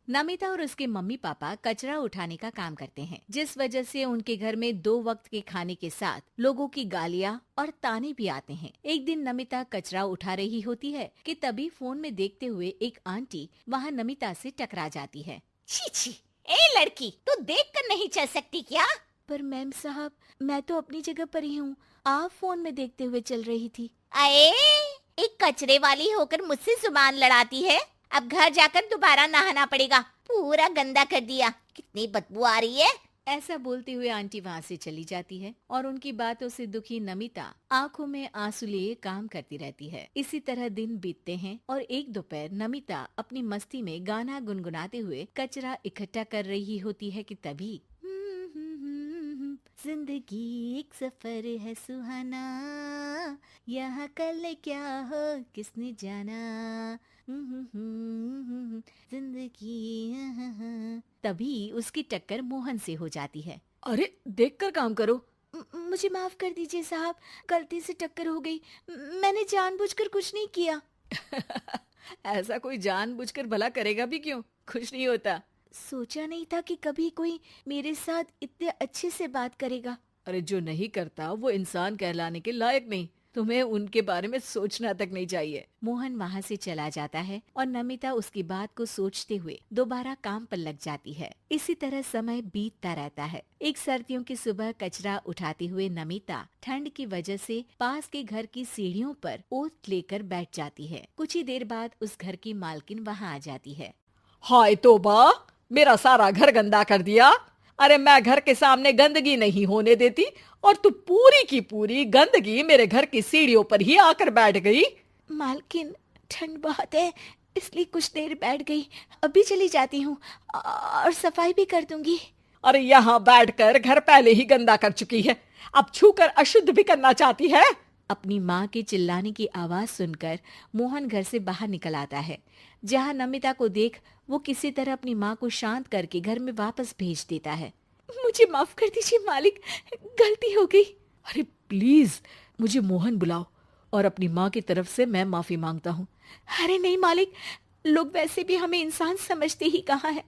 नमिता और उसके mummy papa कचरा उठाने का काम करते हैं, जिस वजह से उनके घर में 2 वक्त के खाने के साथ लोगों की गालियां और ताने भी आते हैं। एक दिन नमिता कचरा उठा रही होती है कि तभी फोन में देखते हुए एक आंटी वहां नमिता से टकरा जाती है। छी छी, ए लड़की, तू देख कर नहीं चल सकती क्या? पर मैम साहब, मैं तो अपनी जगह पर ही हूँ, आप फोन में देखते हुए चल रही थी। अरे, एक कचरे वाली होकर मुझसे जुबान लड़ाती है। अब घर जाकर दोबारा नहाना पड़ेगा, पूरा गंदा कर दिया। कितनी बदबू आ रही है। ऐसा बोलते हुए आंटी वहाँ से चली जाती है और उनकी बातों से दुखी नमिता आंखों में आंसू लिए काम करती रहती है। इसी तरह दिन बीतते हैं और एक दोपहर नमिता अपनी मस्ती में गाना गुनगुनाते हुए कचरा इकट्ठा कर रही होती है कि तभी जिंदगी एक सफर है सुहाना, यहाँ कल क्या हो किसने जाना, जिंदगी। तभी उसकी टक्कर मोहन से हो जाती है। अरे देखकर काम करो। मुझे माफ कर दीजिए साहब, गलती से टक्कर हो गई, मैंने जानबूझकर कुछ नहीं किया। ऐसा कोई जानबूझकर भला करेगा भी क्यों, कुछ नहीं होता। सोचा नहीं था कि कभी कोई मेरे साथ इतने अच्छे से बात करेगा। अरे जो नहीं करता वो इंसान कहलाने के लायक नहीं, तुम्हें उनके बारे में सोचना तक नहीं चाहिए। मोहन वहाँ से चला जाता है और नमिता उसकी बात को सोचते हुए दोबारा काम पर लग जाती है। इसी तरह समय बीतता रहता है। एक सर्दियों की सुबह कचरा उठाते हुए नमिता ठंड की वजह से पास के घर की सीढ़ियों पर ओत लेकर बैठ जाती है। कुछ ही देर बाद उस घर की मालकिन वहाँ आ जाती है। हाय तौबा, मेरा सारा घर गंदा कर दिया। अरे मैं घर के सामने गंदगी नहीं होने देती और तू पूरी की पूरी गंदगी मेरे घर की सीढ़ियों पर ही आकर बैठ गई। मालकिन, ठंड बहुत है इसलिए कुछ देर बैठ गई, अभी चली जाती हूँ और सफाई भी कर दूंगी। अरे यहाँ बैठकर घर पहले ही गंदा कर चुकी है, अब छूकर अशुद्ध भी करना चाहती है। अपनी माँ के चिल्लाने की आवाज सुनकर मोहन घर से बाहर निकल आता है, जहाँ नमिता को देख वो किसी तरह अपनी माँ को शांत करके घर में वापस भेज देता है। मुझे माफ कर दीजिए मालिक, गलती हो गई। अरे प्लीज मुझे मोहन बुलाओ और अपनी माँ की तरफ से मैं माफी मांगता हूँ। अरे नहीं मालिक, लोग वैसे भी हमें इंसान समझते ही कहाँ है,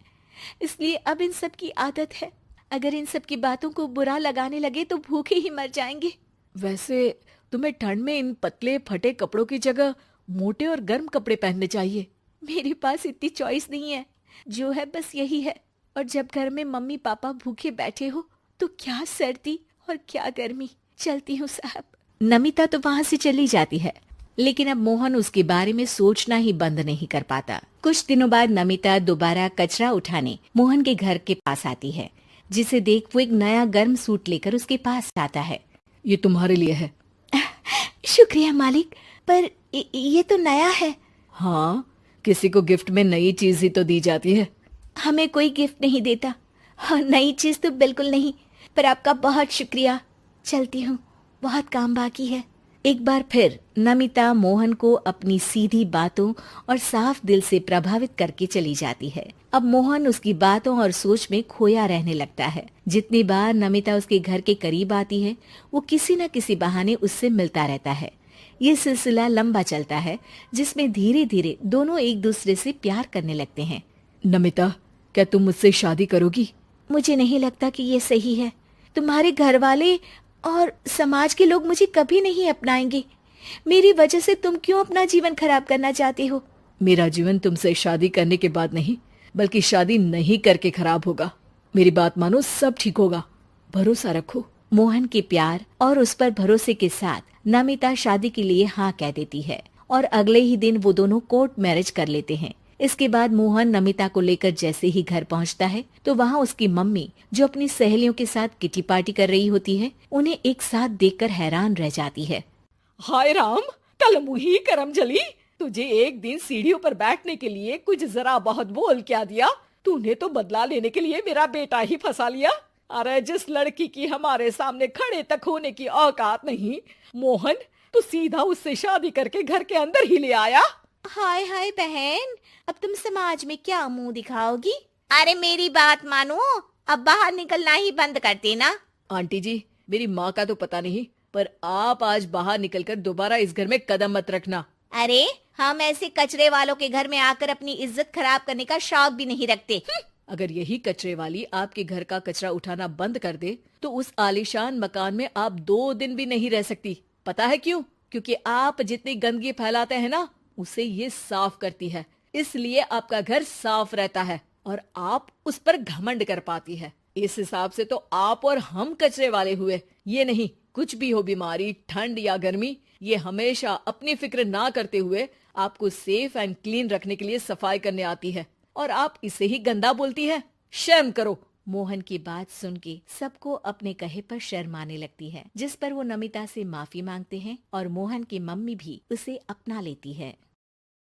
इसलिए अब इन सब की आदत है। अगर इन सब की बातों को बुरा लगाने लगे तो भूखे ही मर जाएंगे। वैसे तुम्हें ठंड में इन पतले फटे कपड़ों की जगह मोटे और गर्म कपड़े पहनने चाहिए। मेरे पास इतनी चॉइस नहीं है, जो है बस यही है। और जब घर में मम्मी पापा भूखे बैठे हो तो क्या सर्दी और क्या गर्मी। चलती हूँ साहब। नमिता तो वहाँ से चली जाती है, लेकिन अब मोहन उसके बारे में सोचना ही बंद नहीं कर पाता। कुछ दिनों बाद नमिता दोबारा कचरा उठाने मोहन के घर के पास आती है, जिसे देख वो एक नया गर्म सूट लेकर उसके पास आता है। ये तुम्हारे लिए है। शुक्रिया मालिक, पर ये तो नया है। हाँ, किसी को गिफ्ट में नई चीज ही तो दी जाती है। हमें कोई गिफ्ट नहीं देता। हाँ, नई चीज तो बिल्कुल नहीं, पर आपका बहुत शुक्रिया। चलती हूँ, बहुत काम बाकी है। एक बार फिर नमिता मोहन को अपनी सीधी बातों और साफ दिल से प्रभावित करके चली जाती है। अब मोहन उसकी बातों और सोच में खोया रहने लगता है। जितनी बार नमिता उसके घर के करीब आती है, वो किसी न किसी बहाने उससे मिलता रहता है। ये सिलसिला लंबा चलता है, जिसमें धीरे धीरे दोनों एक दूसरे से प्यार करने लगते हैं। नमिता, क्या तुम मुझसे शादी करोगी? मुझे नहीं लगता कि ये सही है। तुम्हारे घर वाले और समाज के लोग मुझे कभी नहीं अपनाएंगे। मेरी वजह से तुम क्यों अपना जीवन खराब करना चाहते हो? मेरा जीवन तुमसे शादी करने के बाद नहीं, बल्कि शादी नहीं करके खराब होगा। मेरी बात मानो, सब ठीक होगा, भरोसा रखो। मोहन के प्यार और उस पर भरोसे के साथ नमिता शादी के लिए हाँ कह देती है और अगले ही दिन वो दोनों कोर्ट मैरिज कर लेते हैं। इसके बाद मोहन नमिता को लेकर जैसे ही घर पहुंचता है तो वहाँ उसकी मम्मी, जो अपनी सहेलियों के साथ किटी पार्टी कर रही होती है, उन्हें एक साथ देखकर हैरान रह जाती है। हाय राम, कल मुही करम जली, तुझे एक दिन सीढ़ियों पर बैठने के लिए कुछ जरा बहुत बोल क्या दिया। तूने तो बदला लेने के लिए मेरा बेटा ही फंसा लिया। अरे जिस लड़की की हमारे सामने खड़े तक होने की औकात नहीं, मोहन, तू सीधा उससे शादी करके घर के अंदर ही ले आया। हाय हाय बहन, अब तुम समाज में क्या मुंह दिखाओगी? अरे मेरी बात मानो, अब बाहर निकलना ही बंद कर देना। आंटी जी, मेरी माँ का तो पता नहीं, पर आप आज बाहर निकलकर दोबारा इस घर में कदम मत रखना। अरे हम ऐसे कचरे वालों के घर में आकर अपनी इज्जत खराब करने का शौक भी नहीं रखते। अगर यही कचरे वाली आपके घर का कचरा उठाना बंद कर दे तो उस आलीशान मकान में आप 2 दिन भी नहीं रह सकती। पता है क्यों? क्योंकि आप जितनी गंदगी फैलाते हैं ना, उसे ये साफ करती है। इसलिए आपका घर साफ रहता है और आप उस पर घमंड कर पाती है। इस हिसाब से तो आप और हम कचरे वाले हुए। ये नहीं, कुछ भी हो, बीमारी, ठंड या गर्मी, ये हमेशा अपनी फिक्र ना करते हुए आपको सेफ एंड क्लीन रखने के लिए सफाई करने आती है और आप इसे ही गंदा बोलती है। शर्म करो। मोहन की बात सुन के सबको अपने कहे पर शर्म आने लगती है, जिस पर वो नमिता से माफी मांगते हैं और मोहन की मम्मी भी उसे अपना लेती है।